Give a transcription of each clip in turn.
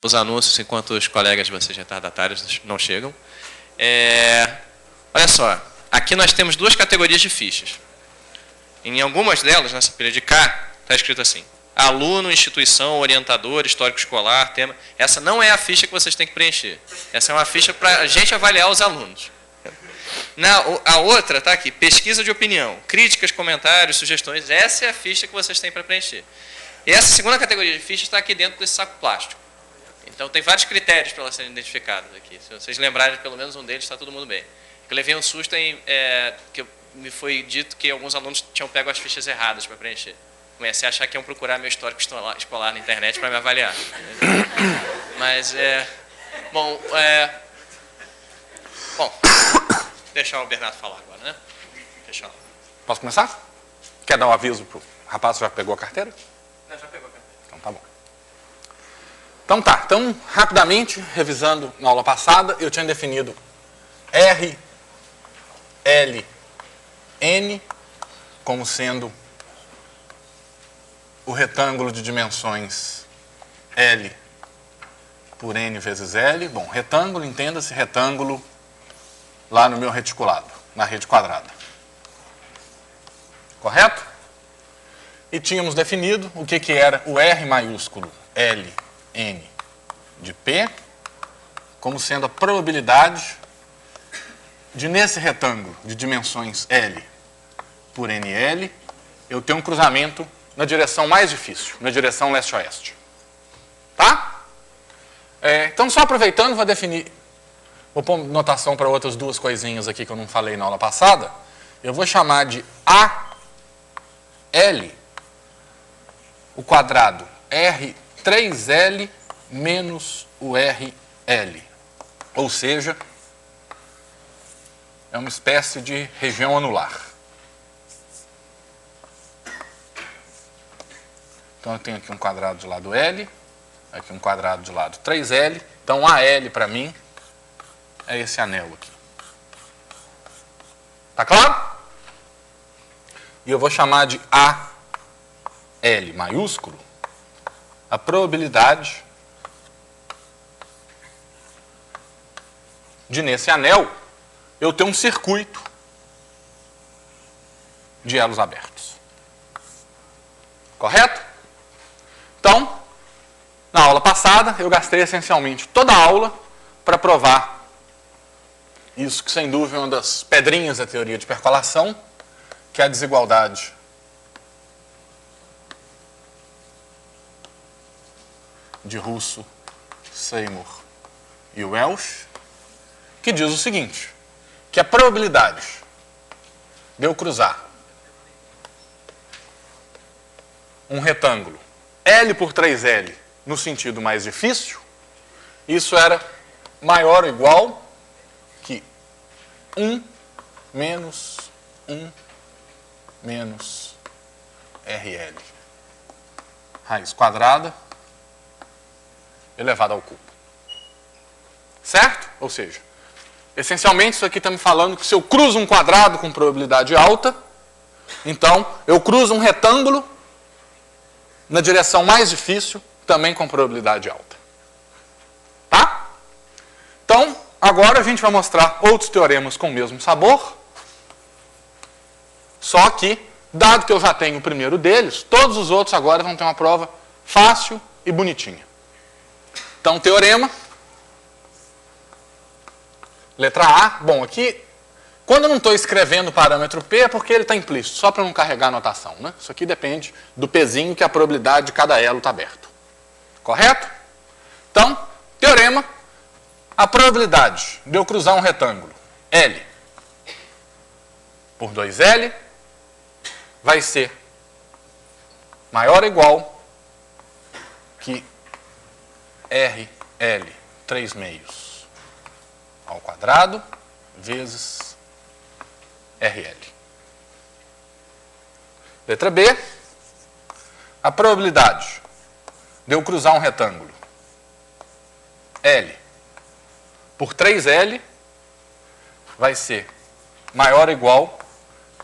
os anúncios enquanto os colegas de vocês retardatários não chegam. Olha só, aqui nós temos duas categorias de fichas. Em algumas delas, nessa pilha de cá, está escrito assim: aluno, instituição, orientador, histórico escolar, tema. Essa não é a ficha que vocês têm que preencher. Essa é uma ficha para a gente avaliar os alunos. A outra está aqui: pesquisa de opinião, críticas, comentários, sugestões. Essa é a ficha que vocês têm para preencher. E essa segunda categoria de fichas está aqui dentro desse saco plástico. Então, tem vários critérios para elas serem identificadas aqui. Se vocês lembrarem de pelo menos um deles, está todo mundo bem. Eu levei um susto que me foi dito que alguns alunos tinham pego as fichas erradas para preencher. Comecei a achar que iam procurar meu histórico escolar na internet para me avaliar. Mas, bom, deixar o Bernardo falar agora, né? Deixa. Posso começar? Quer dar um aviso para o rapaz que já pegou a carteira? Não, já pegou a carteira. Então, tá bom. Então, rapidamente, revisando na aula passada, eu tinha definido R, L, N como sendo o retângulo de dimensões L por N vezes L. Bom, retângulo, entenda-se retângulo lá no meu reticulado, na rede quadrada. Correto? E tínhamos definido o que era o R maiúsculo L, N de P como sendo a probabilidade de, nesse retângulo de dimensões L por NL, eu ter um cruzamento na direção mais difícil, na direção leste-oeste. Tá? Então, só aproveitando, vou pôr notação para outras duas coisinhas aqui que eu não falei na aula passada. Eu vou chamar de AL, o quadrado R3L menos o RL. Ou seja, é uma espécie de região anular. Então, eu tenho aqui um quadrado de lado L, aqui um quadrado de lado 3L. Então, AL para mim é esse anel aqui. Tá claro? E eu vou chamar de AL maiúsculo a probabilidade de, nesse anel, eu ter um circuito de elos abertos. Correto? Então, na aula passada, eu gastei essencialmente toda a aula para provar isso que, sem dúvida, é uma das pedrinhas da teoria de percolação, que é a desigualdade de Russo, Seymour e Welch, que diz o seguinte, que a probabilidade de eu cruzar um retângulo L por 3L no sentido mais difícil, isso era maior ou igual que 1 menos 1 menos RL. Raiz quadrada elevada ao cubo. Certo? Ou seja, essencialmente isso aqui está me falando que se eu cruzo um quadrado com probabilidade alta, então eu cruzo um retângulo na direção mais difícil, também com probabilidade alta. Tá? Então, agora a gente vai mostrar outros teoremas com o mesmo sabor, só que, dado que eu já tenho o primeiro deles, todos os outros agora vão ter uma prova fácil e bonitinha. Então, teorema. Letra A. Bom, aqui, quando eu não estou escrevendo o parâmetro P, é porque ele está implícito, só para não carregar a notação, né? Isso aqui depende do Pzinho, que a probabilidade de cada elo está aberto. Correto? Então, teorema. A probabilidade de eu cruzar um retângulo L por 2L vai ser maior ou igual que RL 3 meios ao quadrado vezes RL. Letra B. A probabilidade de eu cruzar um retângulo L por 3L vai ser maior ou igual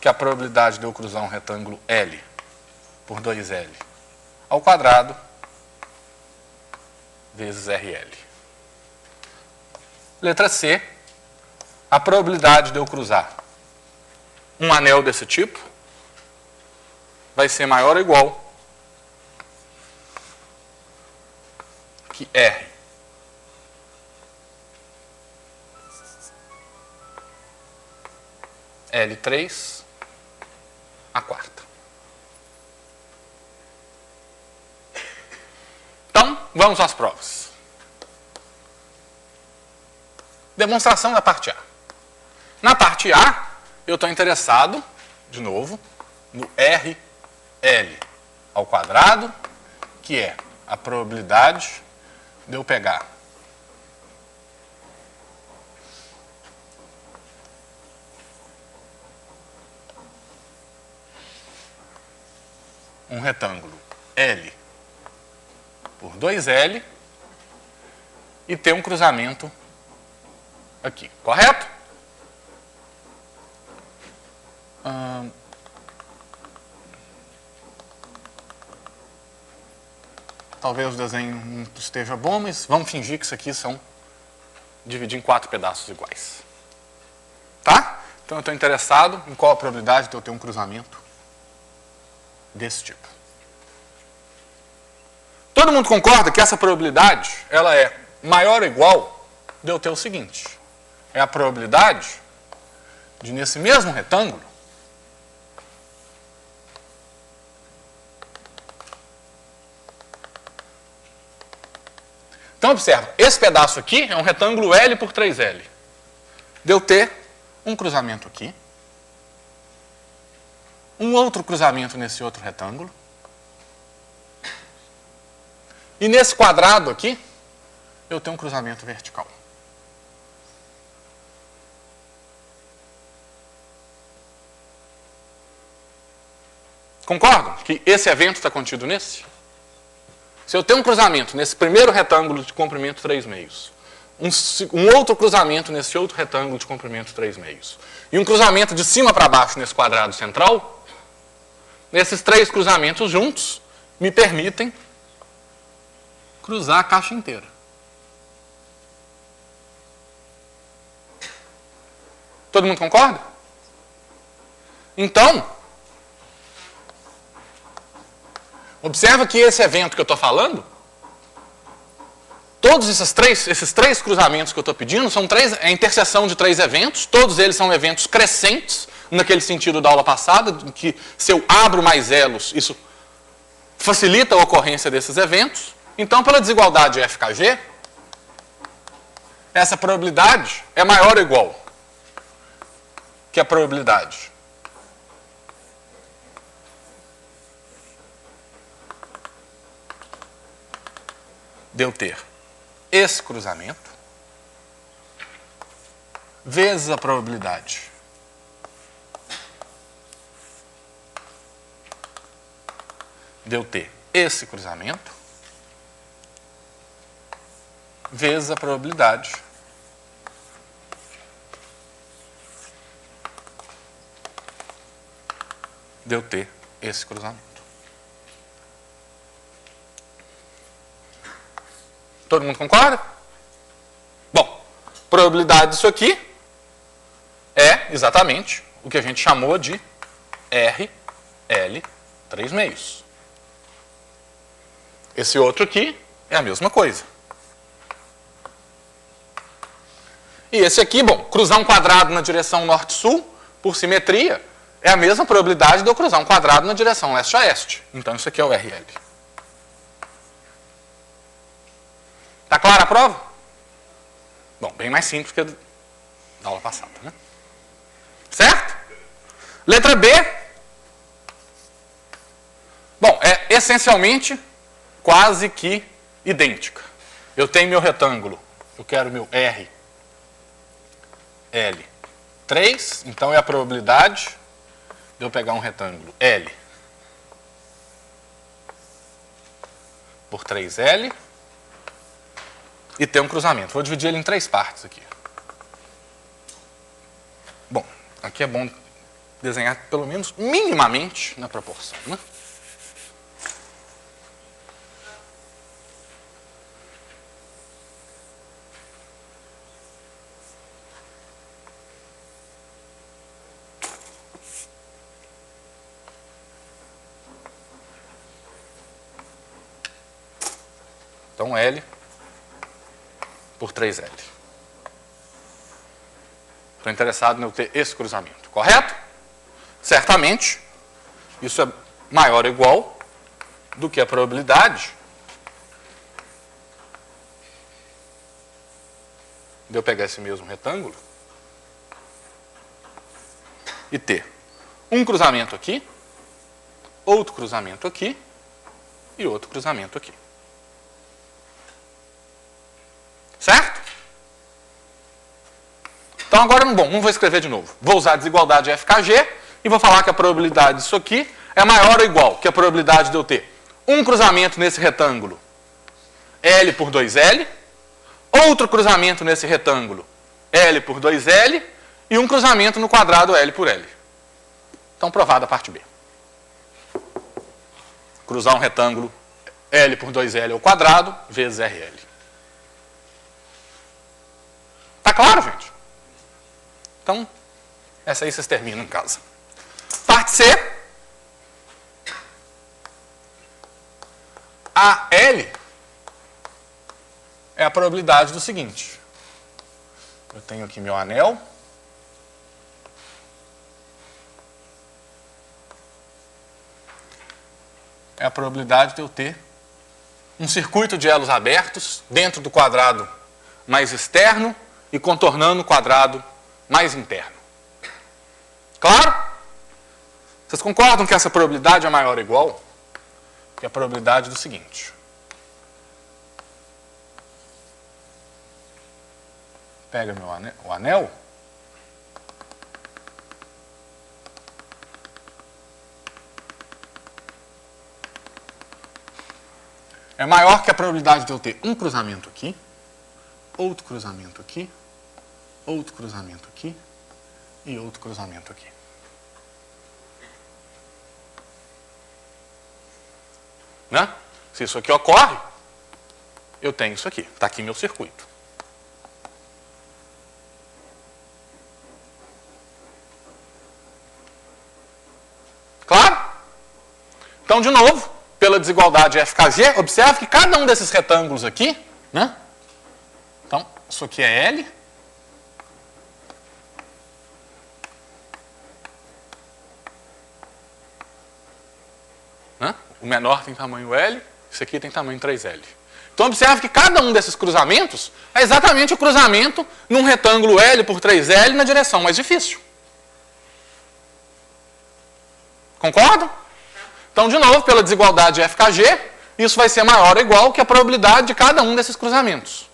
que a probabilidade de eu cruzar um retângulo L por 2L ao quadrado vezes RL. Letra C, a probabilidade de eu cruzar um anel desse tipo vai ser maior ou igual que R L3 a quarta. Então, vamos às provas. Demonstração da parte A. Na parte A, eu estou interessado, de novo, no RL ao quadrado, que é a probabilidade de eu pegar um retângulo L por 2L e ter um cruzamento aqui, correto? Talvez o desenho não esteja bom, mas vamos fingir que isso aqui são dividir em 4 pedaços iguais. Tá? Então eu estou interessado em qual a probabilidade de eu ter um cruzamento desse tipo. Todo mundo concorda que essa probabilidade ela é maior ou igual de eu ter o seguinte. É a probabilidade de, nesse mesmo retângulo, então, observa, esse pedaço aqui é um retângulo L por 3L. De eu ter um cruzamento aqui, um outro cruzamento nesse outro retângulo, e nesse quadrado aqui, eu tenho um cruzamento vertical. Concordam que esse evento está contido nesse? Se eu tenho um cruzamento nesse primeiro retângulo de comprimento 3 meios, um outro cruzamento nesse outro retângulo de comprimento 3 meios, e um cruzamento de cima para baixo nesse quadrado central, esses 3 cruzamentos juntos me permitem cruzar a caixa inteira. Todo mundo concorda? Então, observa que esse evento que eu estou falando, todos esses três cruzamentos que eu estou pedindo, é a interseção de 3 eventos, todos eles são eventos crescentes, naquele sentido da aula passada, que se eu abro mais elos, isso facilita a ocorrência desses eventos. Então, pela desigualdade FKG, essa probabilidade é maior ou igual que a probabilidade de eu ter esse cruzamento vezes a probabilidade de eu ter esse cruzamento vezes a probabilidade de eu ter esse cruzamento. Todo mundo concorda? Bom, probabilidade disso aqui é exatamente o que a gente chamou de RL 3 meios. Esse outro aqui é a mesma coisa. E esse aqui, bom, cruzar um quadrado na direção norte-sul, por simetria, é a mesma probabilidade de eu cruzar um quadrado na direção leste-oeste. Então, isso aqui é o RL. Está clara a prova? Bom, bem mais simples que a da aula passada, né? Certo? Letra B. Bom, é essencialmente quase que idêntica. Eu tenho meu retângulo, eu quero meu R, L, 3, então é a probabilidade de eu pegar um retângulo L por 3L e ter um cruzamento. Vou dividir ele em 3 partes aqui. Bom, aqui é bom desenhar pelo menos minimamente na proporção, né? Então, L por 3L. Estou interessado em eu ter esse cruzamento, correto? Certamente, isso é maior ou igual do que a probabilidade de eu pegar esse mesmo retângulo e ter um cruzamento aqui, outro cruzamento aqui e outro cruzamento aqui. Certo? Então agora, bom, não vou escrever de novo. Vou usar a desigualdade FKG e vou falar que a probabilidade disso aqui é maior ou igual que a probabilidade de eu ter um cruzamento nesse retângulo L por 2L, outro cruzamento nesse retângulo L por 2L e um cruzamento no quadrado L por L. Então, provada a parte B. Cruzar um retângulo L por 2L ao quadrado vezes RL. Tá claro, gente? Então, essa aí vocês terminam em casa. Parte C. A L é a probabilidade do seguinte. Eu tenho aqui meu anel. É a probabilidade de eu ter um circuito de elos abertos dentro do quadrado mais externo e contornando o quadrado mais interno. Claro? Vocês concordam que essa probabilidade é maior ou igual que a probabilidade do seguinte? Pega o anel. É maior que a probabilidade de eu ter um cruzamento aqui, outro cruzamento aqui, outro cruzamento aqui e outro cruzamento aqui. Né? Se isso aqui ocorre, eu tenho isso aqui. Está aqui meu circuito. Claro? Então, de novo, pela desigualdade FKG, observe que cada um desses retângulos aqui, né? Então, isso aqui é L. Né? O menor tem tamanho L, isso aqui tem tamanho 3L. Então, observe que cada um desses cruzamentos é exatamente o cruzamento num retângulo L por 3L na direção mais difícil. Concordam? Então, de novo, pela desigualdade FKG, isso vai ser maior ou igual que a probabilidade de cada um desses cruzamentos.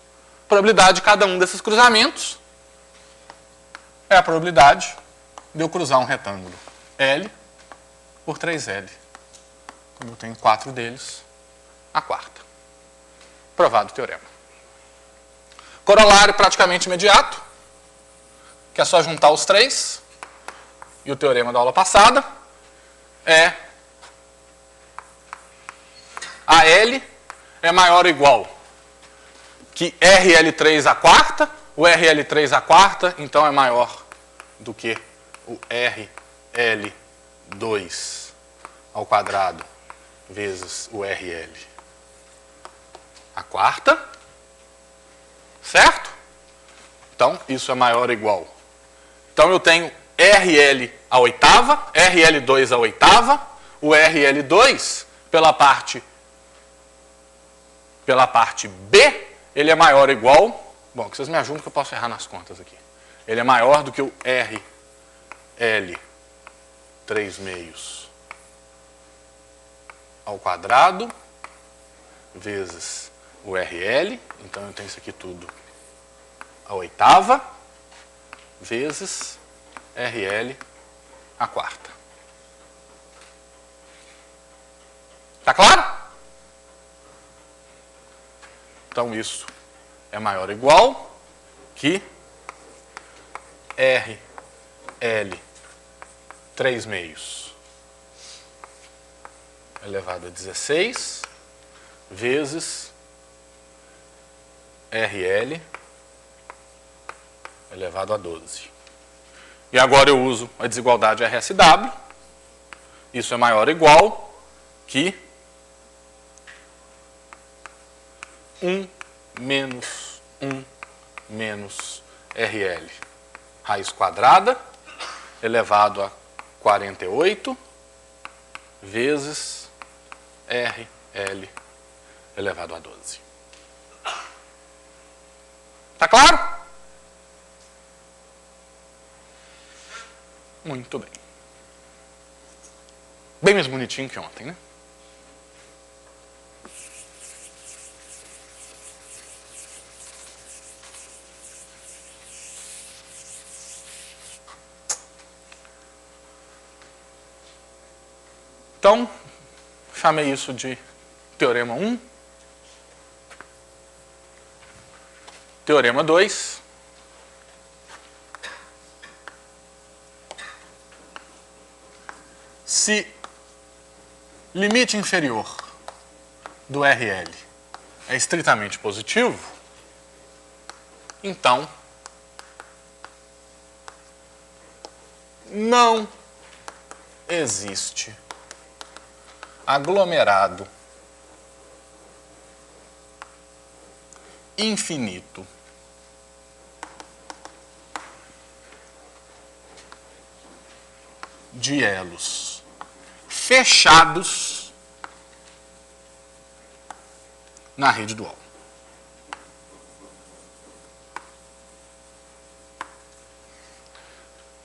A probabilidade de cada um desses cruzamentos é a probabilidade de eu cruzar um retângulo L por 3L. Como eu tenho 4 deles, a quarta. Provado o teorema. Corolário praticamente imediato, que é só juntar os 3, e o teorema da aula passada, é a L é maior ou igual que RL3 à quarta, o RL3 à quarta, então é maior do que o RL2 ao quadrado vezes o RL à quarta, certo? Então, isso é maior ou igual. Então, eu tenho RL à oitava, RL2 à oitava, o RL2 pela parte B, ele é maior ou igual, bom, que vocês me ajudem que eu posso errar nas contas aqui. Ele é maior do que o RL 3 meios ao quadrado vezes o RL, então eu tenho isso aqui tudo à oitava, vezes RL à quarta. Tá claro? Então, isso é maior ou igual que RL 3 meios elevado a 16 vezes RL elevado a 12. E agora eu uso a desigualdade RSW. Isso é maior ou igual que 1 menos 1 menos RL. Raiz quadrada elevado a 48 vezes RL elevado a 12. Tá claro? Muito bem. Bem mais bonitinho que ontem, né? Então, chamei isso de teorema 1. Teorema 2. Se limite inferior do RL é estritamente positivo, então não existe aglomerado infinito de elos fechados na rede dual.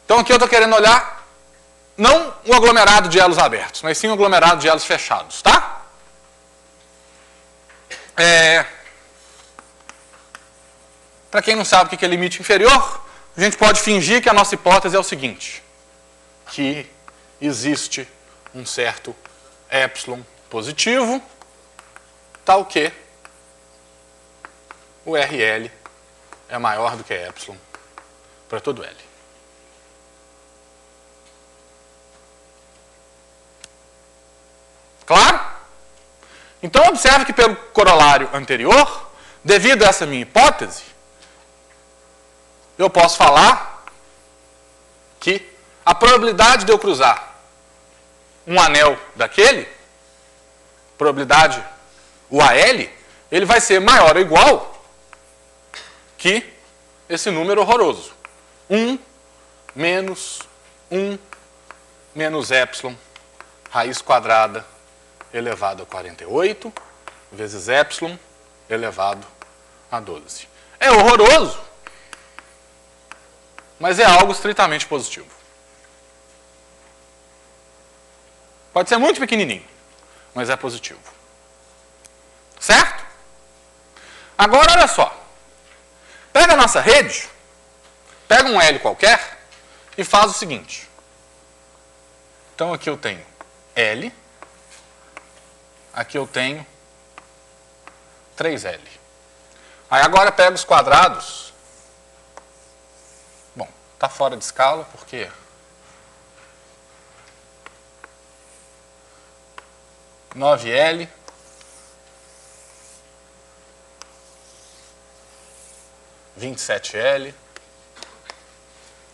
Então aqui eu estou querendo olhar não o aglomerado de elos abertos, mas sim o aglomerado de elos fechados, tá? Para quem não sabe o que é limite inferior, a gente pode fingir que a nossa hipótese é o seguinte, que existe um certo epsilon positivo, tal que o RL é maior do que epsilon para todo L. Claro? Então, observe que pelo corolário anterior, devido a essa minha hipótese, eu posso falar que a probabilidade de eu cruzar um anel daquele, probabilidade, o AL, ele vai ser maior ou igual que esse número horroroso. 1 menos 1 menos epsilon, raiz quadrada, elevado a 48, vezes epsilon, elevado a 12. É horroroso, mas é algo estritamente positivo. Pode ser muito pequenininho, mas é positivo. Certo? Agora, olha só. Pega a nossa rede, pega um L qualquer e faz o seguinte. Então, aqui eu tenho L, aqui eu tenho 3L. Aí agora pega os quadrados. Bom, está fora de escala porque 9L, 27L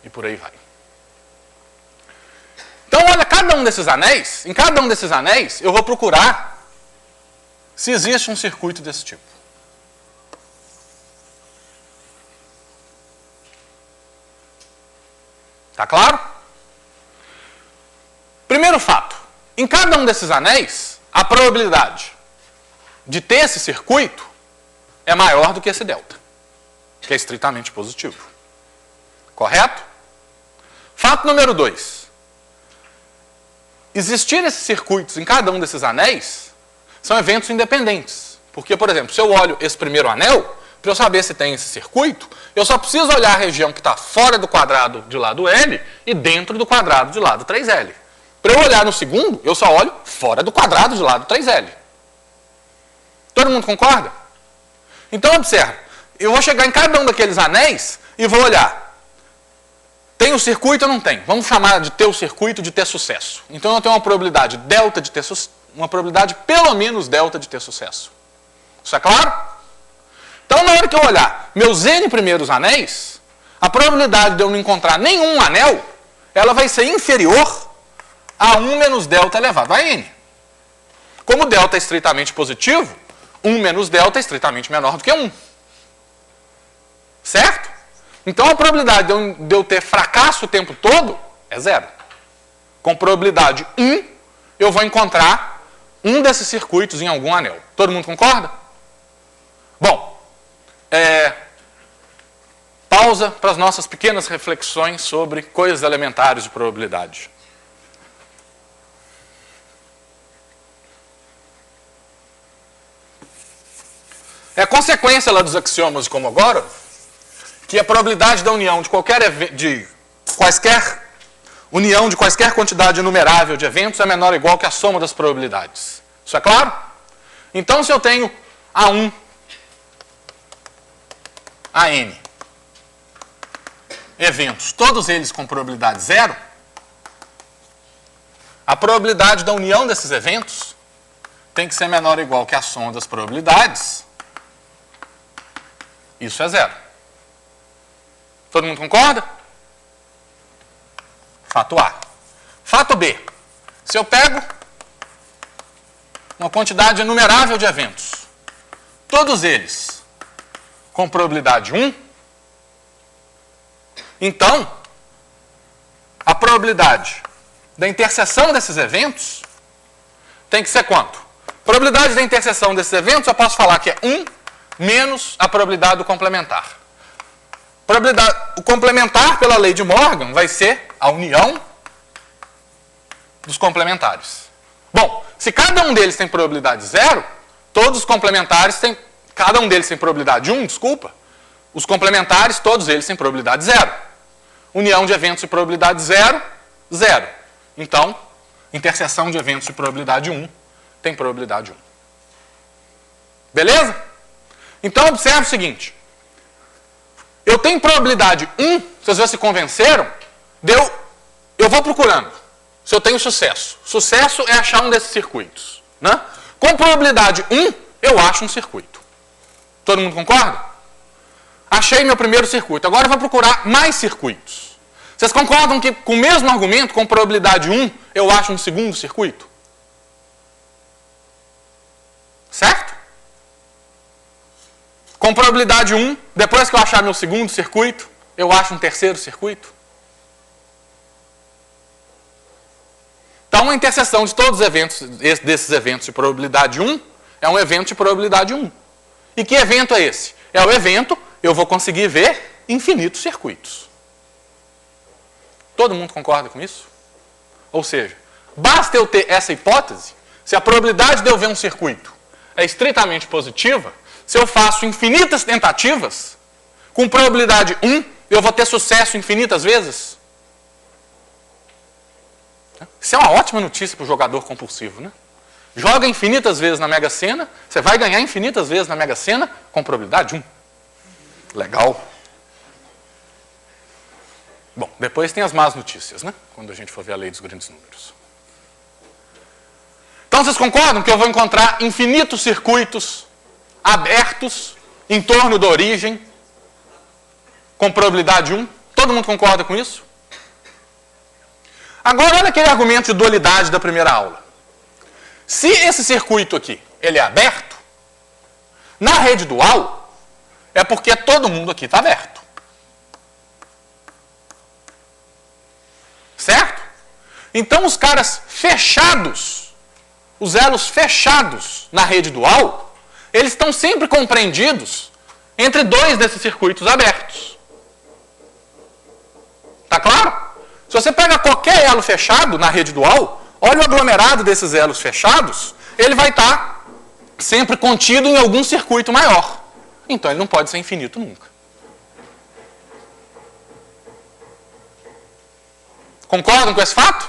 e por aí vai. Então, olha, cada um desses anéis, em cada um desses anéis, eu vou procurar se existe um circuito desse tipo. Tá claro? Primeiro fato. Em cada um desses anéis, a probabilidade de ter esse circuito é maior do que esse delta, que é estritamente positivo. Correto? Fato número 2. Existir esses circuitos em cada um desses anéis são eventos independentes. Porque, por exemplo, se eu olho esse primeiro anel, para eu saber se tem esse circuito, eu só preciso olhar a região que está fora do quadrado de lado L e dentro do quadrado de lado 3L. Para eu olhar no segundo, eu só olho fora do quadrado de lado 3L. Todo mundo concorda? Então, observe. Eu vou chegar em cada um daqueles anéis e vou olhar. Tem o circuito ou não tem? Vamos chamar de ter o circuito de ter sucesso. Então, eu tenho uma probabilidade delta de ter sucesso, uma probabilidade pelo menos delta de ter sucesso. Isso é claro? Então, na hora que eu olhar meus N primeiros anéis, a probabilidade de eu não encontrar nenhum anel, ela vai ser inferior a 1 menos delta elevado a N. Como delta é estritamente positivo, 1 menos delta é estritamente menor do que 1. Certo? Então a probabilidade de eu ter fracasso o tempo todo é 0. Com probabilidade 1, eu vou encontrar um desses circuitos em algum anel. Todo mundo concorda? Bom, pausa para as nossas pequenas reflexões sobre coisas elementares de probabilidade. É consequência lá dos axiomas de Kolmogorov que a probabilidade da união de quaisquer quantidade inumerável de eventos é menor ou igual que a soma das probabilidades. Isso é claro? Então, se eu tenho A1, AN, eventos, todos eles com probabilidade 0, a probabilidade da união desses eventos tem que ser menor ou igual que a soma das probabilidades. Isso é 0. Todo mundo concorda? Fato A. Fato B. Se eu pego uma quantidade inumerável de eventos, todos eles com probabilidade 1, então a probabilidade da interseção desses eventos tem que ser quanto? Probabilidade da interseção desses eventos, eu posso falar que é 1 menos a probabilidade do complementar. O complementar, pela lei de Morgan, vai ser a união dos complementares. Bom, se cada um deles tem probabilidade 0, todos os complementares têm... Cada um deles tem probabilidade 1, desculpa. Os complementares, todos eles têm probabilidade 0. União de eventos de probabilidade 0, 0. Então, interseção de eventos de probabilidade 1 tem probabilidade 1. Beleza? Então, observe o seguinte. Eu tenho probabilidade 1, vocês já se convenceram, eu vou procurando se eu tenho sucesso. Sucesso é achar um desses circuitos. Né? Com probabilidade 1, eu acho um circuito. Todo mundo concorda? Achei meu primeiro circuito. Agora eu vou procurar mais circuitos. Vocês concordam que com o mesmo argumento, com probabilidade 1, eu acho um segundo circuito? Certo? Com probabilidade 1, depois que eu achar meu segundo circuito, eu acho um terceiro circuito. Então, a interseção de todos os eventos, desses eventos de probabilidade 1, é um evento de probabilidade 1. E que evento é esse? É o evento, eu vou conseguir ver infinitos circuitos. Todo mundo concorda com isso? Ou seja, basta eu ter essa hipótese, se a probabilidade de eu ver um circuito é estritamente positiva, se eu faço infinitas tentativas, com probabilidade 1, eu vou ter sucesso infinitas vezes. Isso é uma ótima notícia para o jogador compulsivo, né? Joga infinitas vezes na Mega Sena, você vai ganhar infinitas vezes na Mega Sena com probabilidade 1. Legal. Bom, depois tem as más notícias, né? Quando a gente for ver a lei dos grandes números. Então, vocês concordam que eu vou encontrar infinitos circuitos abertos em torno da origem com probabilidade 1? Todo mundo concorda com isso? Agora, olha aquele argumento de dualidade da primeira aula. Se esse circuito aqui ele é aberto, na rede dual, é porque todo mundo aqui está aberto. Certo? Então, os caras fechados, os elos fechados na rede dual, eles estão sempre compreendidos entre dois desses circuitos abertos. Tá claro? Se você pega qualquer elo fechado na rede dual, olha o aglomerado desses elos fechados, ele vai estar sempre contido em algum circuito maior. Então ele não pode ser infinito nunca. Concordam com esse fato?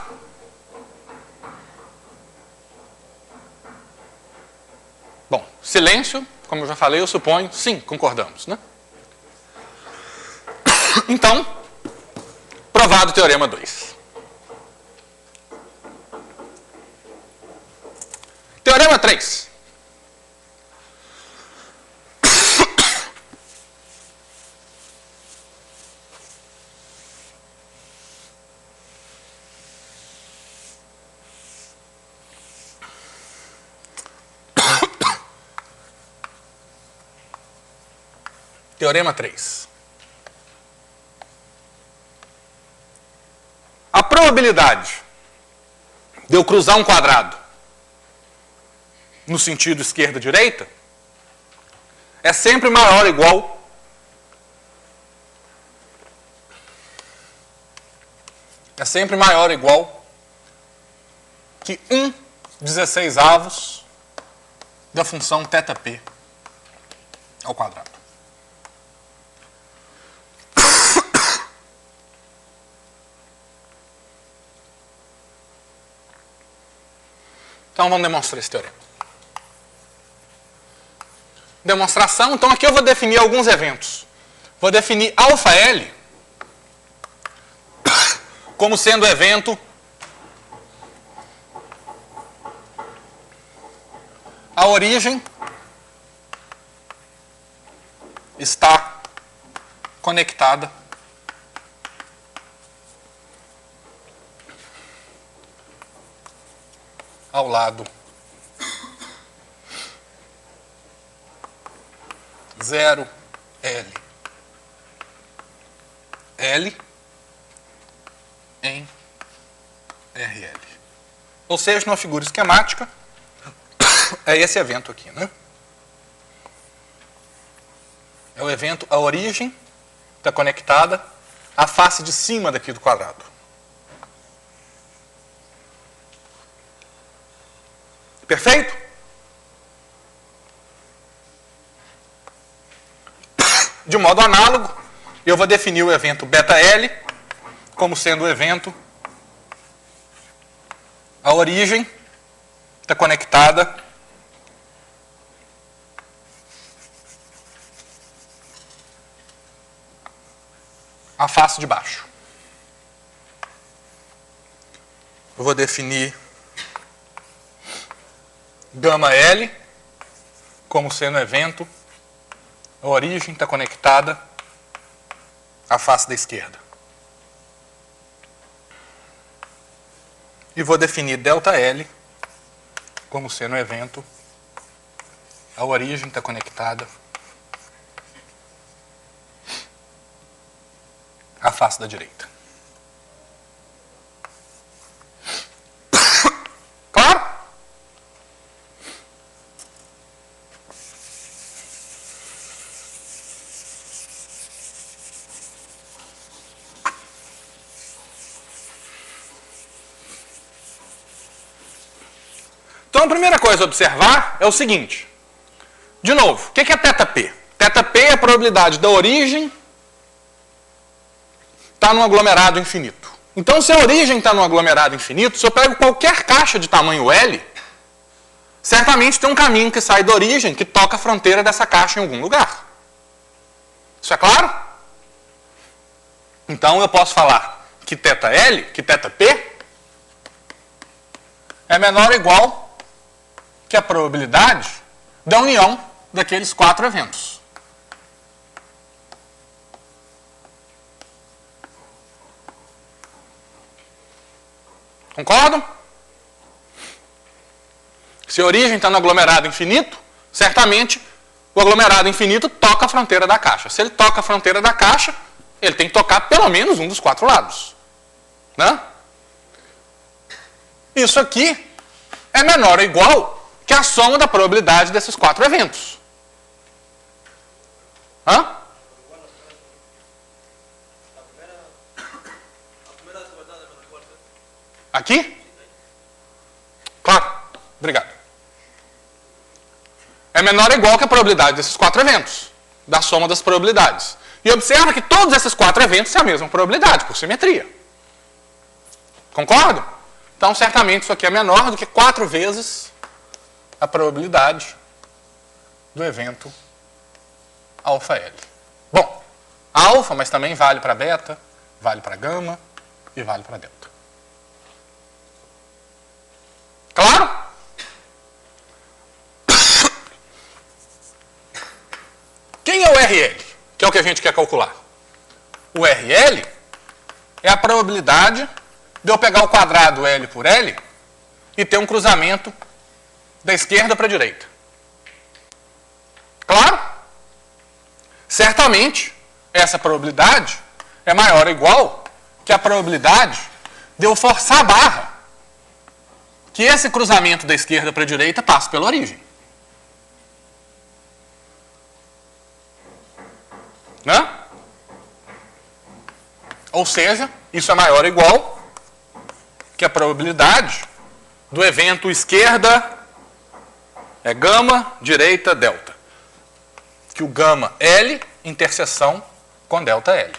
Bom, silêncio, como eu já falei, eu suponho, sim, concordamos, né? Então, provado o teorema 2. Teorema 3. Teorema 3. A probabilidade de eu cruzar um quadrado no sentido esquerda-direita é sempre maior ou igual que 1/16 da função θp ao quadrado. Então vamos demonstrar esse teorema. Demonstração, então aqui eu vou definir alguns eventos. Vou definir αL como sendo evento a origem está conectada ao lado 0L em RL. Ou seja, numa figura esquemática, é esse evento aqui, né? É o evento, a origem está conectada à face de cima daqui do quadrado. Perfeito? De modo análogo, eu vou definir o evento βL como sendo o evento a origem está conectada à face de baixo. Eu vou definir γL como sendo evento, a origem está conectada à face da esquerda. E vou definir ΔL como sendo evento, a origem está conectada à face da direita. Claro? Então, a primeira coisa a observar é o seguinte. De novo, o que é θp? θp é a probabilidade da origem estar num aglomerado infinito. Então, se a origem está num aglomerado infinito, se eu pego qualquer caixa de tamanho L, certamente tem um caminho que sai da origem que toca a fronteira dessa caixa em algum lugar. Isso é claro? Então, eu posso falar que θL, que θp, é menor ou igual que a probabilidade da união daqueles 4 eventos. Concordam? Se a origem está no aglomerado infinito, certamente o aglomerado infinito toca a fronteira da caixa. Se ele toca a fronteira da caixa, ele tem que tocar pelo menos um dos 4 lados. Né? Isso aqui é menor ou igual que a soma da probabilidade desses 4 eventos. Hã? Aqui? Claro. Obrigado. É menor ou igual que a probabilidade desses 4 eventos, da soma das probabilidades. E observa que todos esses 4 eventos têm a mesma probabilidade, por simetria. Concordo? Então, certamente, isso aqui é menor do que 4 vezes a probabilidade do evento αL. Bom, alfa, mas também vale para beta, vale para gama e vale para delta. Claro? Quem é o RL? Que é o que a gente quer calcular. O RL é a probabilidade de eu pegar o quadrado L por L e ter um cruzamento da esquerda para a direita. Claro? certamente essa probabilidade é maior ou igual que a probabilidade de eu forçar a barra que esse cruzamento da esquerda para a direita passe pela origem. Né? Ou seja, isso é maior ou igual que a probabilidade do evento esquerda é gama, direita, delta. Que o gama L interseção com delta L.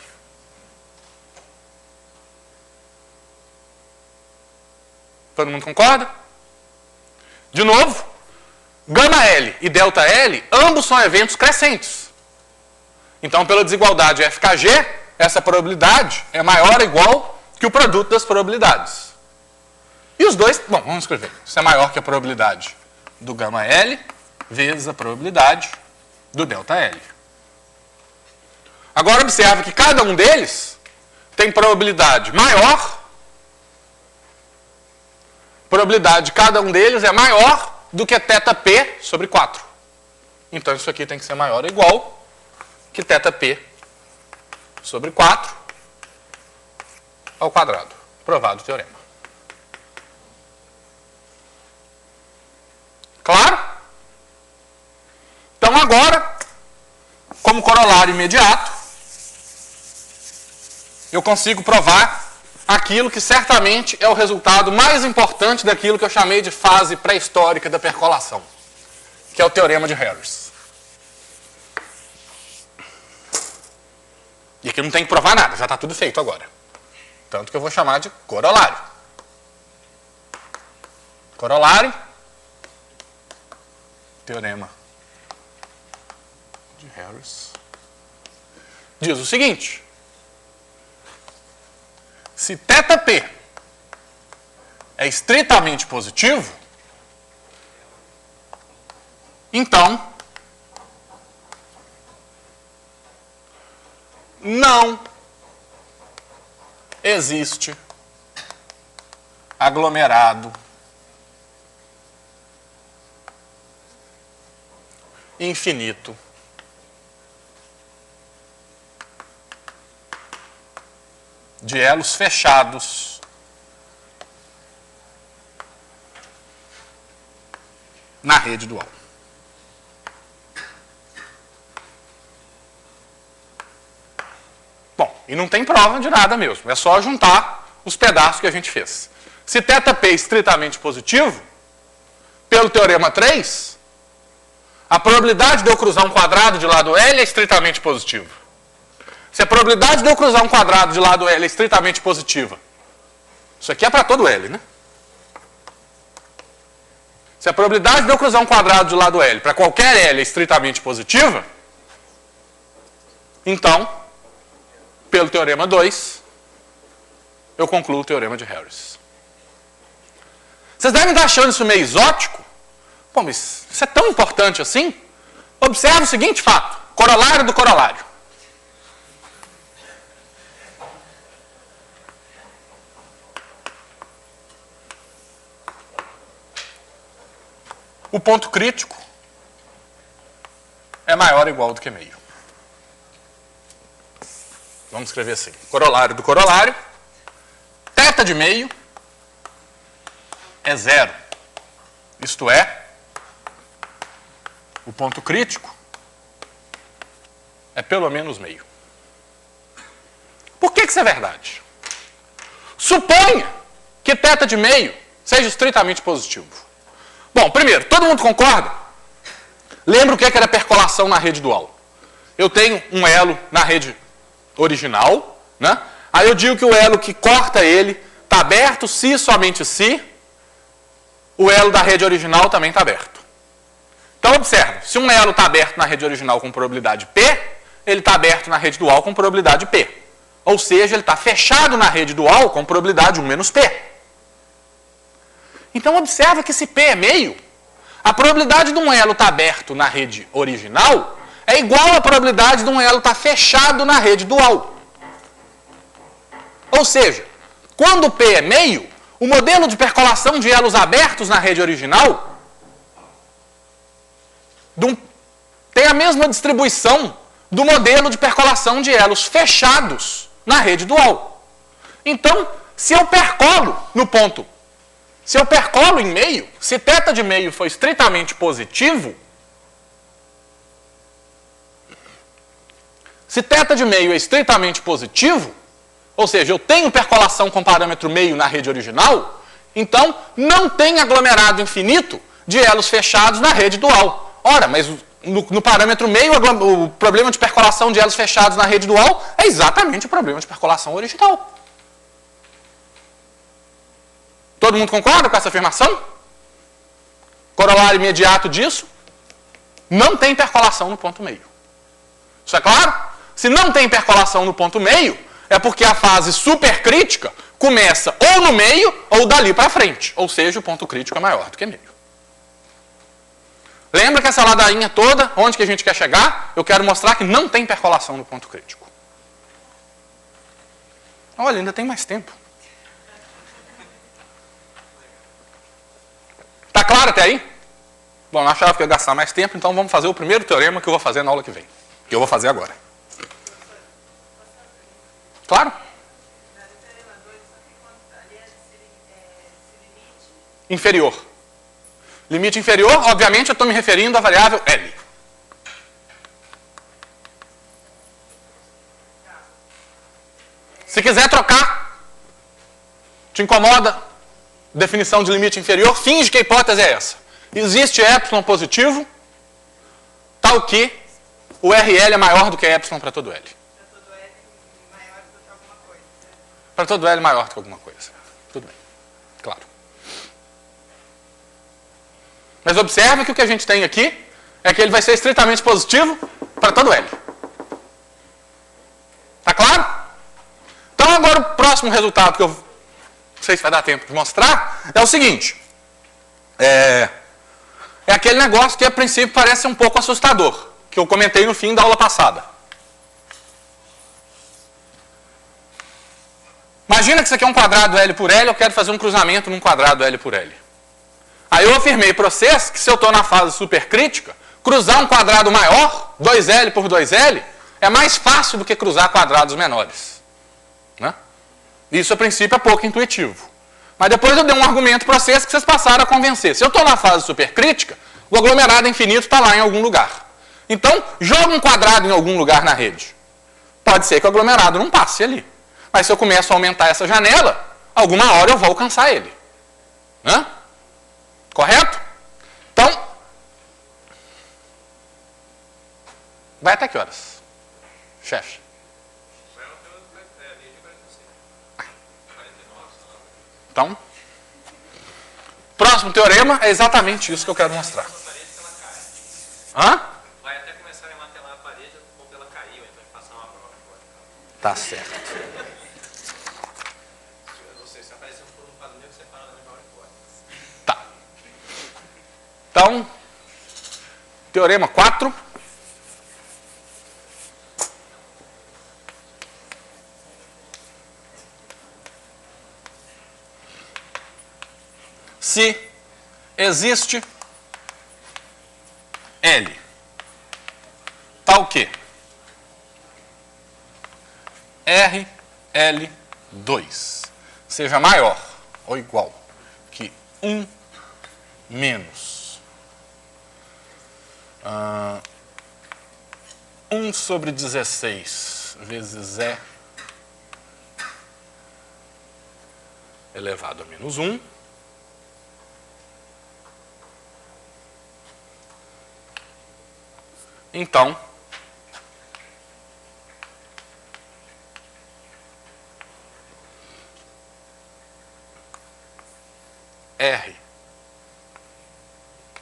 Todo mundo concorda? De novo, gama L e delta L, ambos são eventos crescentes. Então, pela desigualdade FKG, essa probabilidade é maior ou igual que o produto das probabilidades. E os dois, bom, vamos escrever. Isso é maior que a probabilidade do gama L vezes a probabilidade do delta L. Agora, observe que cada um deles tem probabilidade maior. Probabilidade de cada um deles é maior do que θp sobre 4. Então, isso aqui tem que ser maior ou igual que θp sobre 4 ao quadrado. Provado o teorema. Claro? Então, agora, como corolário imediato, eu consigo provar aquilo que certamente é o resultado mais importante daquilo que eu chamei de fase pré-histórica da percolação, que é o teorema de Harris. E aqui não tem que provar nada, já está tudo feito agora. Tanto que eu vou chamar de corolário. Corolário, teorema de Harris, diz o seguinte: se θp é estritamente positivo, então não existe aglomerado infinito de elos fechados na rede dual. Bom, e não tem prova de nada mesmo, é só juntar os pedaços que a gente fez. Se θp é estritamente positivo, pelo teorema 3, a probabilidade de eu cruzar um quadrado de lado L é estritamente positiva. Se a probabilidade de eu cruzar um quadrado de lado L é estritamente positiva, isso aqui é para todo L, né? Se a probabilidade de eu cruzar um quadrado de lado L para qualquer L é estritamente positiva, então, pelo teorema 2, eu concluo o teorema de Harris. Vocês devem estar achando isso meio exótico. Pô, mas isso é tão importante assim? Observe o seguinte fato: corolário do corolário. O ponto crítico é maior ou igual do que meio. Vamos escrever assim: corolário do corolário, θ de meio é zero. Isto é, o ponto crítico é pelo menos meio. Por que isso é verdade? Suponha que θ de meio seja estritamente positivo. Bom, primeiro, todo mundo concorda? Lembra o que era percolação na rede dual? Eu tenho um elo na rede original, né? Aí eu digo que o elo que corta ele está aberto se e somente se o elo da rede original também está aberto. Então, observe, se um elo está aberto na rede original com probabilidade P, ele está aberto na rede dual com probabilidade P. Ou seja, ele está fechado na rede dual com probabilidade 1 menos P. Então, observa que se P é meio, a probabilidade de um elo estar aberto na rede original é igual à probabilidade de um elo estar fechado na rede dual. Ou seja, quando P é meio, o modelo de percolação de elos abertos na rede original tem a mesma distribuição do modelo de percolação de elos fechados na rede dual. Então, se eu percolo no ponto, se eu percolo em meio, se θ de meio for estritamente positivo, se θ de meio é estritamente positivo, ou seja, eu tenho percolação com parâmetro meio na rede original, então não tem aglomerado infinito de elos fechados na rede dual. Ora, mas no parâmetro meio, o problema de percolação de elos fechados na rede dual é exatamente o problema de percolação original. Todo mundo concorda com essa afirmação? Corolário imediato disso? Não tem percolação no ponto meio. Isso é claro? Se não tem percolação no ponto meio, é porque a fase supercrítica começa ou no meio ou dali para frente. Ou seja, o ponto crítico é maior do que meio. Lembra que essa ladainha toda, onde que a gente quer chegar? Eu quero mostrar que não tem percolação no ponto crítico. Olha, ainda tem mais tempo. Tá claro até aí? Bom, eu achava que eu ia gastar mais tempo, então vamos fazer o primeiro teorema que eu vou fazer na aula que vem. Que eu vou fazer agora. Claro? Inferior. Limite inferior, obviamente, eu estou me referindo à variável L. Se quiser trocar, te incomoda definição de limite inferior, finge que a hipótese é essa. Existe epsilon positivo, tal que o RL é maior do que epsilon para todo L. Para todo L maior do que alguma coisa. Tudo bem. Claro. Mas observe que o que a gente tem aqui é que ele vai ser estritamente positivo para todo L. Tá claro? Então agora o próximo resultado que eu não sei se vai dar tempo de mostrar é o seguinte. É aquele negócio que a princípio parece um pouco assustador, que eu comentei no fim da aula passada. Imagina que isso aqui é um quadrado L por L, eu quero fazer um cruzamento num quadrado L por L. Aí eu afirmei para vocês que se eu estou na fase supercrítica, cruzar um quadrado maior, 2L por 2L, é mais fácil do que cruzar quadrados menores. Né? Isso, a princípio, é pouco intuitivo. Mas depois eu dei um argumento para vocês que vocês passaram a convencer. Se eu estou na fase supercrítica, o aglomerado infinito está lá em algum lugar. Então, joga um quadrado em algum lugar na rede. Pode ser que o aglomerado não passe ali. Mas se eu começo a aumentar essa janela, alguma hora eu vou alcançar ele. Né? Correto? Então, vai até que horas? Chefe. Então, próximo teorema é exatamente isso que eu quero mostrar. Hã? Vai até começar a martelar a parede quando ela caiu, então vai passar uma prova. Tá certo. Se aparecer um padrão, você fala na mesma hipótese. Tá. Então, teorema 4. Se existe L, tal que RL2 seja maior ou igual que 1 menos 1 sobre 16 vezes E elevado a menos 1, então,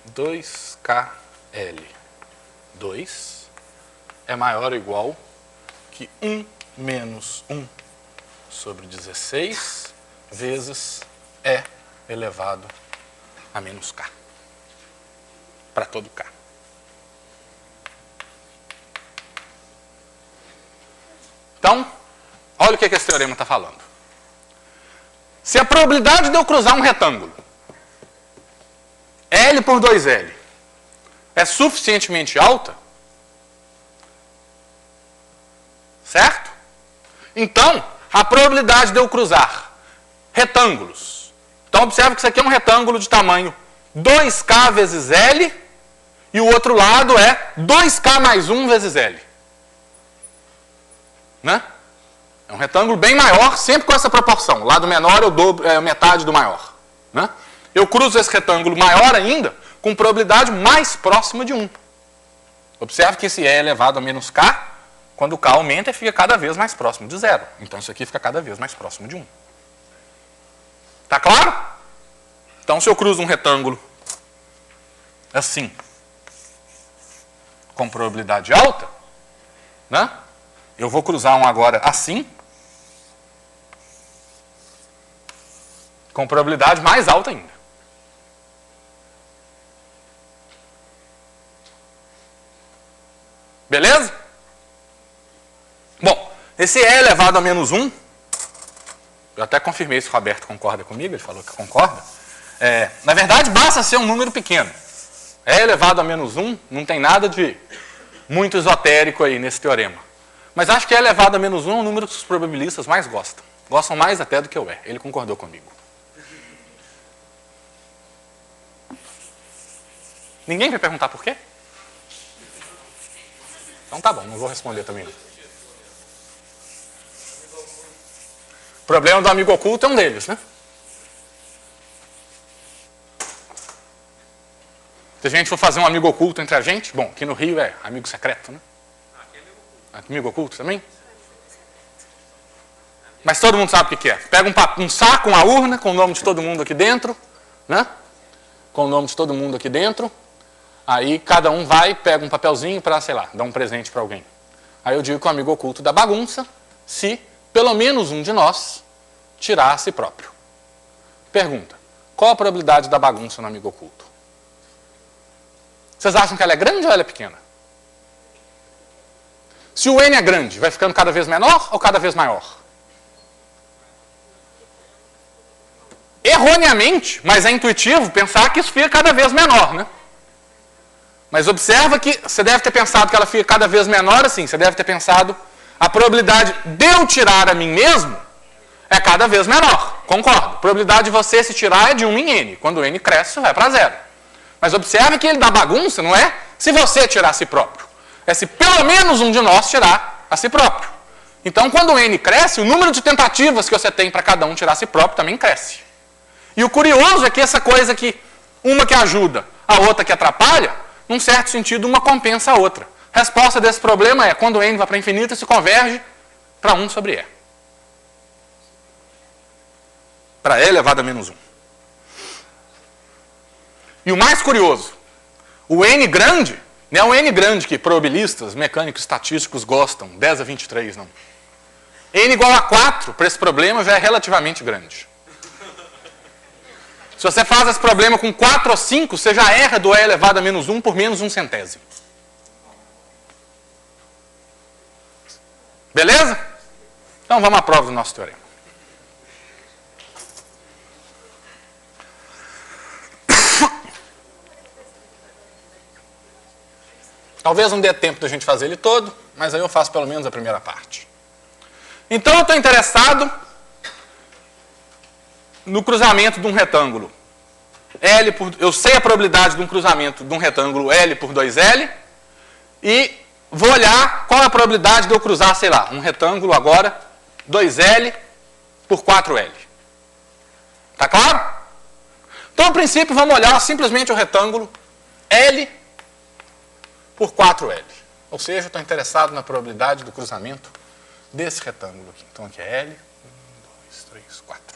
R2KL2 é maior ou igual que 1 menos 1 sobre 16 vezes E elevado a menos K. Para todo K. Então, olha o que esse teorema está falando. Se a probabilidade de eu cruzar um retângulo L por 2L é suficientemente alta, Certo? Então, a probabilidade de eu cruzar retângulos. Então, observe que isso aqui é um retângulo de tamanho 2K vezes L e o outro lado é 2K mais 1 vezes L. Né? É um retângulo bem maior, sempre com essa proporção. O lado menor é o dobro, é a metade do maior. Né? Eu cruzo esse retângulo maior ainda com probabilidade mais próxima de 1. Observe que esse E elevado a menos K, quando o K aumenta, fica cada vez mais próximo de 0. Então, isso aqui fica cada vez mais próximo de 1. Tá claro? Então, se eu cruzo um retângulo assim, com probabilidade alta, né? Eu vou cruzar um agora assim, com probabilidade mais alta ainda. Beleza? Bom, esse E elevado a menos 1, eu até confirmei se o Roberto concorda comigo, ele falou que concorda. Na verdade, basta ser um número pequeno. E elevado a menos 1 não tem nada de muito esotérico aí nesse teorema. Mas acho que E elevado a menos 1 é um número que os probabilistas mais gostam. Gostam mais até do que o E. Ele concordou comigo. Ninguém vai perguntar por quê? Então tá bom, não vou responder também. O problema do amigo oculto é um deles, né? Se a gente for fazer um amigo oculto entre a gente, bom, aqui no Rio é amigo secreto, né? Amigo oculto também? Mas todo mundo sabe o que é. Pega um saco, uma urna, com o nome de todo mundo aqui dentro, né? Com o nome de todo mundo aqui dentro. Aí cada um vai, pega um papelzinho para, sei lá, dar um presente para alguém. Aí eu digo que o amigo oculto da bagunça, se pelo menos um de nós tirar a si próprio. Pergunta: qual a probabilidade da bagunça no amigo oculto? Vocês acham que ela é grande ou ela é pequena? Se o N é grande, vai ficando cada vez menor ou cada vez maior? Erroneamente, mas é intuitivo pensar que isso fica cada vez menor, né? Mas observa que você deve ter pensado que ela fica cada vez menor assim. Você deve ter pensado a probabilidade de eu tirar a mim mesmo é cada vez menor. Concordo. A probabilidade de você se tirar é de 1 em N. Quando o N cresce, vai para 0. Mas observe que ele dá bagunça, não é se você tirar a si próprio. É se pelo menos um de nós tirar a si próprio. Então, quando o N cresce, o número de tentativas que você tem para cada um tirar a si próprio também cresce. E o curioso é que essa coisa que uma que ajuda, a outra que atrapalha, num certo sentido, uma compensa a outra. A resposta desse problema é, quando N vai para infinito, se converge para 1 sobre E. Para E elevado a menos 1. E o mais curioso, o N grande, não é o N grande que probabilistas, mecânicos, estatísticos gostam, 10 a 23, não. N igual a 4, para esse problema, já é relativamente grande. Se você faz esse problema com 4 ou 5, você já erra do E elevado a menos 1 por menos 1 centésimo. Beleza? Então vamos à prova do nosso teorema. Talvez não dê tempo da gente fazer ele todo, mas aí eu faço pelo menos a primeira parte. Então eu estou interessado no cruzamento de um retângulo. Eu sei a probabilidade de um cruzamento de um retângulo L por 2L e vou olhar qual é a probabilidade de eu cruzar, sei lá, um retângulo agora 2L por 4L. Tá claro? Então, a princípio, vamos olhar simplesmente o retângulo L por 4L. Ou seja, estou interessado na probabilidade do cruzamento desse retângulo aqui. Então, aqui é L. 1, 2, 3, 4.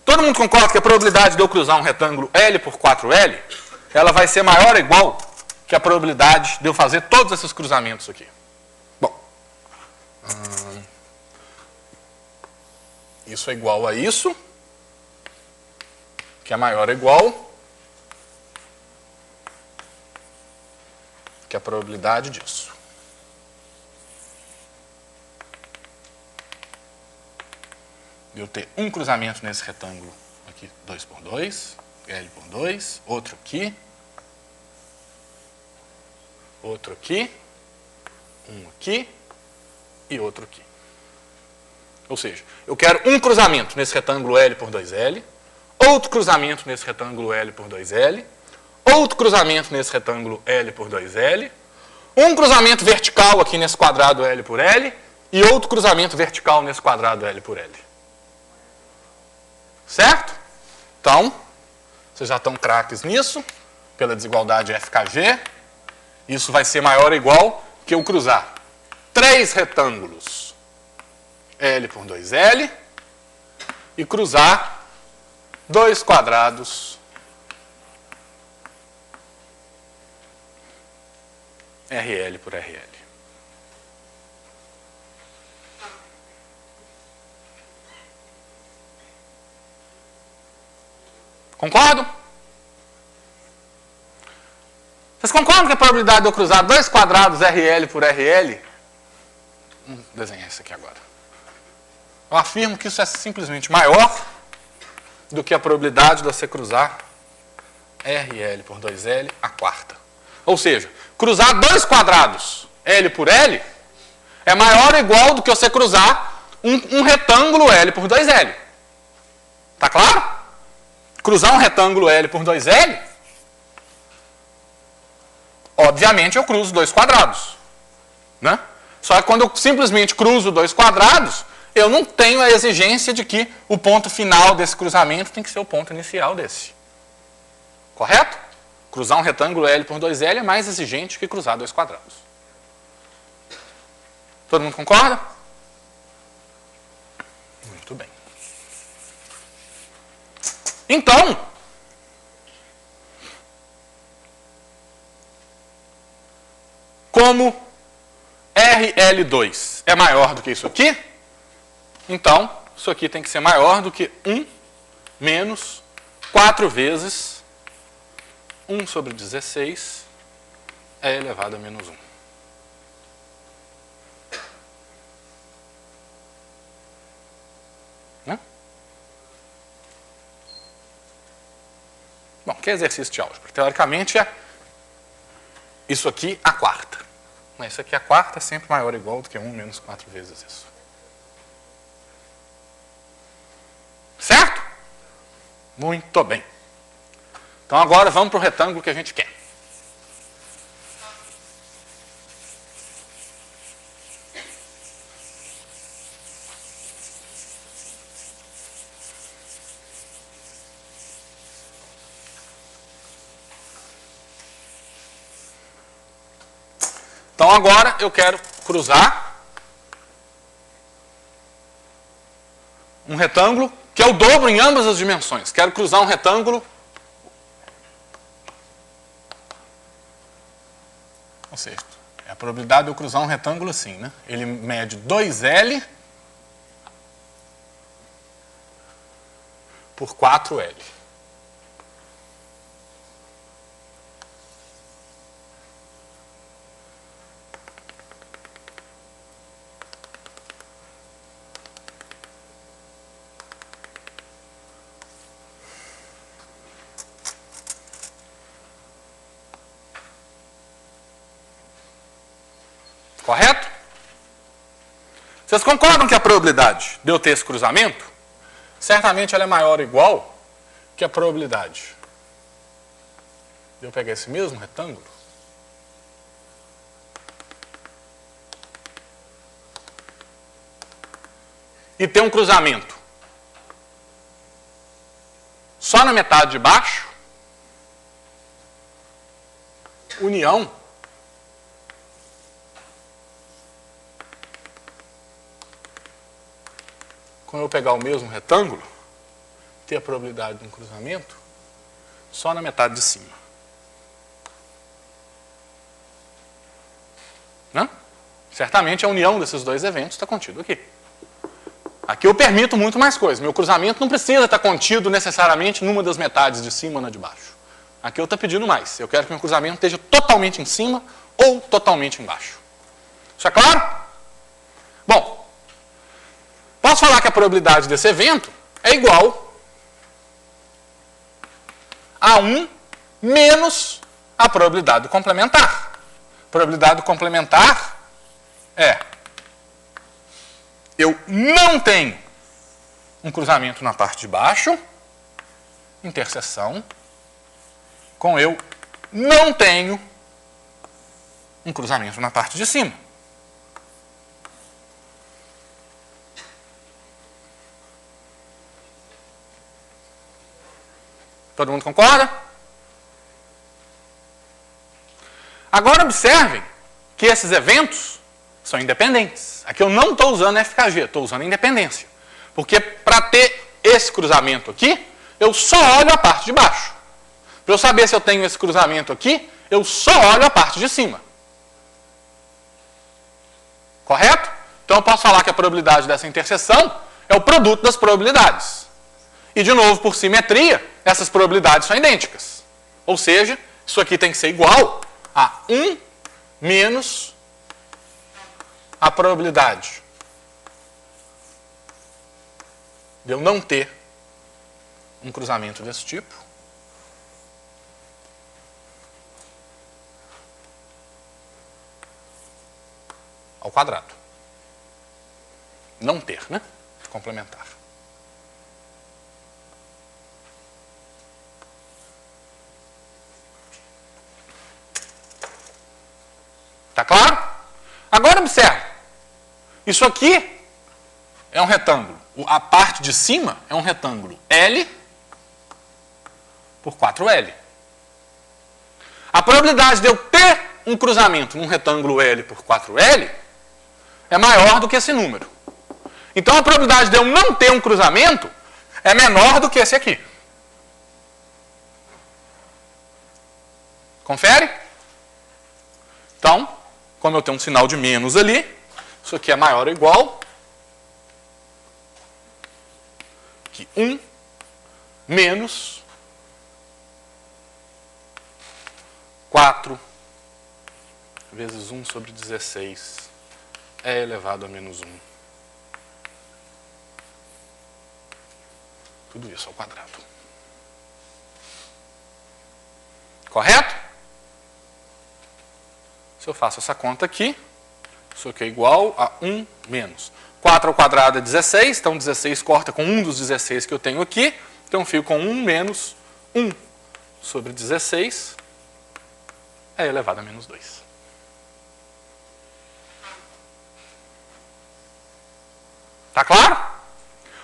Todo mundo concorda que a probabilidade de eu cruzar um retângulo L por 4L, ela vai ser maior ou igual que a probabilidade de eu fazer todos esses cruzamentos aqui. Bom, isso é igual a isso, que é maior ou igual que a probabilidade disso. de eu ter um cruzamento nesse retângulo aqui, 2 por 2, L por 2, outro aqui, um aqui e outro aqui. Ou seja, eu quero um cruzamento nesse retângulo L por 2L, outro cruzamento nesse retângulo L por 2L, outro cruzamento nesse retângulo L por 2L, um cruzamento vertical aqui nesse quadrado L por L e outro cruzamento vertical nesse quadrado L por L. Certo? Então, vocês já estão craques nisso, pela desigualdade FKG. Isso vai ser maior ou igual que eu cruzar 3 retângulos L por 2L e cruzar 2 quadrados RL por RL. Concordam? Vocês concordam que a probabilidade de eu cruzar 2 quadrados RL por RL... Vamos desenhar isso aqui agora. Eu afirmo que isso é simplesmente maior do que a probabilidade de você cruzar RL por 2L a quarta. Ou seja, cruzar 2 quadrados L por L é maior ou igual do que você cruzar um retângulo L por 2L. Tá claro? Cruzar um retângulo L por 2L, obviamente eu cruzo 2 quadrados. Né? Só que quando eu simplesmente cruzo 2 quadrados, eu não tenho a exigência de que o ponto final desse cruzamento tem que ser o ponto inicial desse. Correto? Cruzar um retângulo L por 2L é mais exigente que cruzar 2 quadrados. Todo mundo concorda? Muito bem. Então, como RL2 é maior do que isso aqui, então isso aqui tem que ser maior do que 1 menos 4 vezes 1 sobre 16 é elevado a menos 1. Né? Bom, que exercício de álgebra? Teoricamente é isso aqui a quarta. Mas isso aqui a quarta é sempre maior ou igual do que 1 menos 4 vezes isso. Certo? Muito bem. Então agora vamos para o retângulo que a gente quer. Então agora eu quero cruzar um retângulo que é o dobro em ambas as dimensões. Quero cruzar um retângulo. Ou seja, é a probabilidade de eu cruzar um retângulo assim, né? Ele mede 2L por 4L. Correto? Vocês concordam que a probabilidade de eu ter esse cruzamento, certamente ela é maior ou igual que a probabilidade de eu pegar esse mesmo retângulo e ter um cruzamento só na metade de baixo, união quando eu pegar o mesmo retângulo, ter a probabilidade de um cruzamento só na metade de cima. Né? Certamente a união desses dois eventos está contido aqui. Aqui eu permito muito mais coisas. Meu cruzamento não precisa estar contido necessariamente numa das metades de cima ou na de baixo. Aqui eu estou pedindo mais. Eu quero que meu cruzamento esteja totalmente em cima ou totalmente embaixo. Isso é claro? Bom, Posso falar que a probabilidade desse evento é igual a 1 menos a probabilidade do complementar. A probabilidade do complementar é: eu não tenho um cruzamento na parte de baixo, interseção, com eu não tenho um cruzamento na parte de cima. Todo mundo concorda? Agora observem que esses eventos são independentes. Aqui eu não estou usando FKG, estou usando independência. Porque para ter esse cruzamento aqui, eu só olho a parte de baixo. Para eu saber se eu tenho esse cruzamento aqui, eu só olho a parte de cima. Correto? Então eu posso falar que a probabilidade dessa interseção é o produto das probabilidades. E, de novo, por simetria, essas probabilidades são idênticas. Ou seja, isso aqui tem que ser igual a 1 menos a probabilidade de eu não ter um cruzamento desse tipo ao quadrado. Não ter, né? Complementar. Tá claro? Agora observe. Isso aqui é um retângulo. A parte de cima é um retângulo L por 4L. A probabilidade de eu ter um cruzamento num retângulo L por 4L é maior do que esse número. Então a probabilidade de eu não ter um cruzamento é menor do que esse aqui. Confere? Então, como eu tenho um sinal de menos ali, isso aqui é maior ou igual que 1 menos 4 vezes 1 sobre 16 é elevado a menos 1. Tudo isso ao quadrado. Correto? Se eu faço essa conta aqui, isso aqui é igual a 1 menos 4 ao quadrado é 16, então 16 corta com um dos 16 que eu tenho aqui, então eu fico com 1 menos 1 sobre 16 é elevado a menos 2. Tá claro?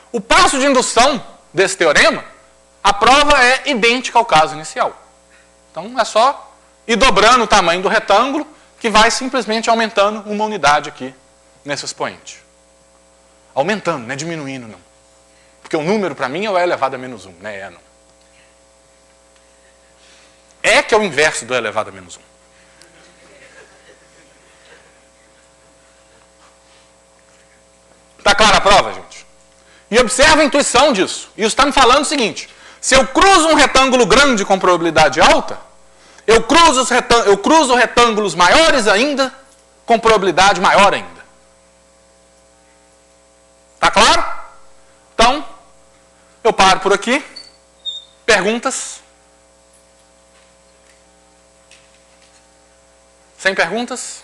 O passo de indução desse teorema, a prova é idêntica ao caso inicial. Então é só ir dobrando o tamanho do retângulo, que vai simplesmente aumentando uma unidade aqui nesse expoente. Aumentando, não é diminuindo, não. Porque o número, para mim, é o E elevado a menos 1, não é E, não. É que é o inverso do E elevado a menos 1. Está clara a prova, gente? E observa a intuição disso. Isso está me falando o seguinte: se eu cruzo um retângulo grande com probabilidade alta, eu cruzo retângulos maiores ainda com probabilidade maior ainda. Tá claro? Então, eu paro por aqui. Perguntas? Sem perguntas?